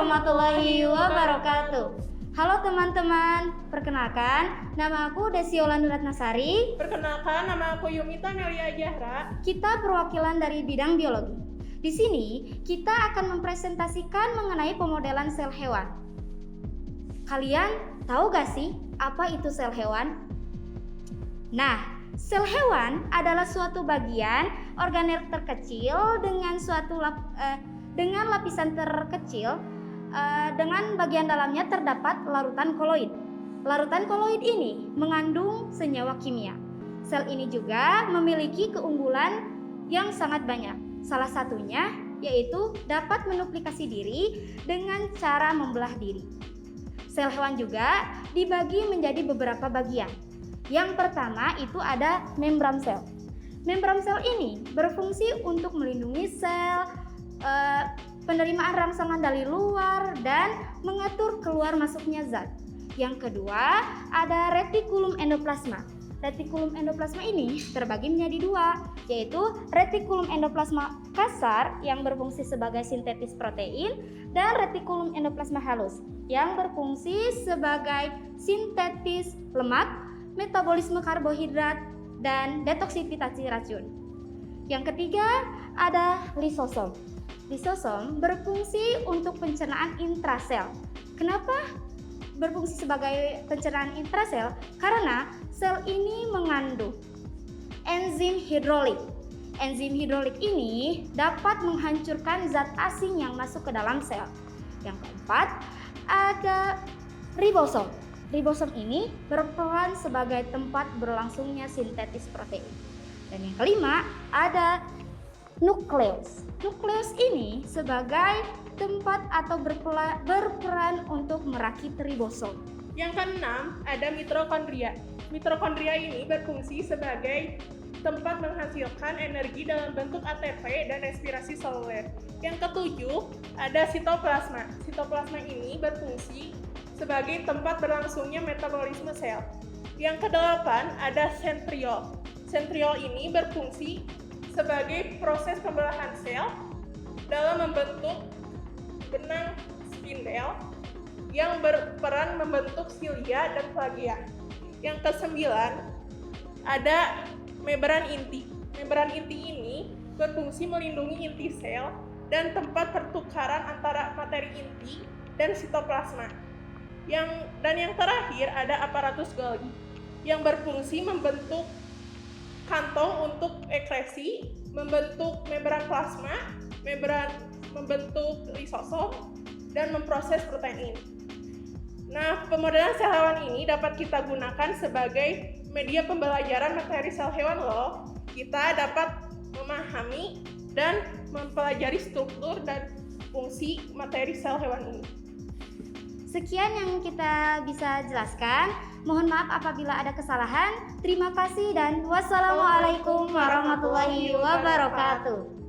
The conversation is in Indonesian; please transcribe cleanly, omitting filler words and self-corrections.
warahmatullahi wabarakatuh. Halo teman-teman, perkenalkan nama aku Desi Yolanda Ratnasari. Perkenalkan, nama aku Yumita Melia Jahra. Kita perwakilan dari bidang biologi. Di sini kita akan mempresentasikan mengenai pemodelan sel hewan. Kalian tahu gak sih apa itu sel hewan? Nah, sel hewan adalah suatu bagian organel terkecil dengan dengan lapisan terkecil dengan bagian dalamnya terdapat larutan koloid. Larutan koloid ini mengandung senyawa kimia. Sel ini juga memiliki keunggulan yang sangat banyak. Salah satunya yaitu dapat menduplikasi diri dengan cara membelah diri. Sel hewan juga dibagi menjadi beberapa bagian. Yang pertama itu ada membran sel. Membran sel ini berfungsi untuk melindungi sel, penerimaan rangsangan dari luar, dan mengatur keluar masuknya zat. Yang kedua ada retikulum endoplasma. Retikulum endoplasma ini terbagi menjadi dua, yaitu retikulum endoplasma kasar yang berfungsi sebagai sintetis protein dan retikulum endoplasma halus yang berfungsi sebagai sintetis lemak, metabolisme karbohidrat, dan detoksifikasi racun. Yang ketiga ada lisosom. Lisosom berfungsi untuk pencernaan intrasel. Kenapa berfungsi sebagai pencernaan intrasel? Karena sel ini mengandung enzim hidrolik. Enzim hidrolik ini dapat menghancurkan zat asing yang masuk ke dalam sel. Yang keempat ada ribosom. Ribosom ini berperan sebagai tempat berlangsungnya sintetis protein. Dan yang kelima ada nukleus. Nukleus ini sebagai tempat atau berperan untuk merakit ribosom. Yang keenam ada mitokondria. Mitokondria ini berfungsi sebagai tempat menghasilkan energi dalam bentuk ATP dan respirasi seluler. Yang ketujuh ada sitoplasma. Sitoplasma ini berfungsi sebagai tempat berlangsungnya metabolisme sel. Yang kedelapan ada sentriol. Sentriol ini berfungsi sebagai proses pembelahan sel dalam membentuk benang spindel yang berperan membentuk silia dan flagea. Yang kesembilan ada membran inti. Membran inti ini berfungsi melindungi inti sel dan tempat pertukaran antara materi inti dan sitoplasma. Yang terakhir ada aparatus Golgi yang berfungsi membentuk kantong untuk ekresi, membentuk membran plasma, membentuk lisosom, dan memproses protein. Nah, pemodelan sel hewan ini dapat kita gunakan sebagai media pembelajaran materi sel hewan loh. Kita dapat memahami dan mempelajari struktur dan fungsi materi sel hewan ini. Sekian yang kita bisa jelaskan. Mohon maaf apabila ada kesalahan. Terima kasih dan wassalamualaikum warahmatullahi wabarakatuh.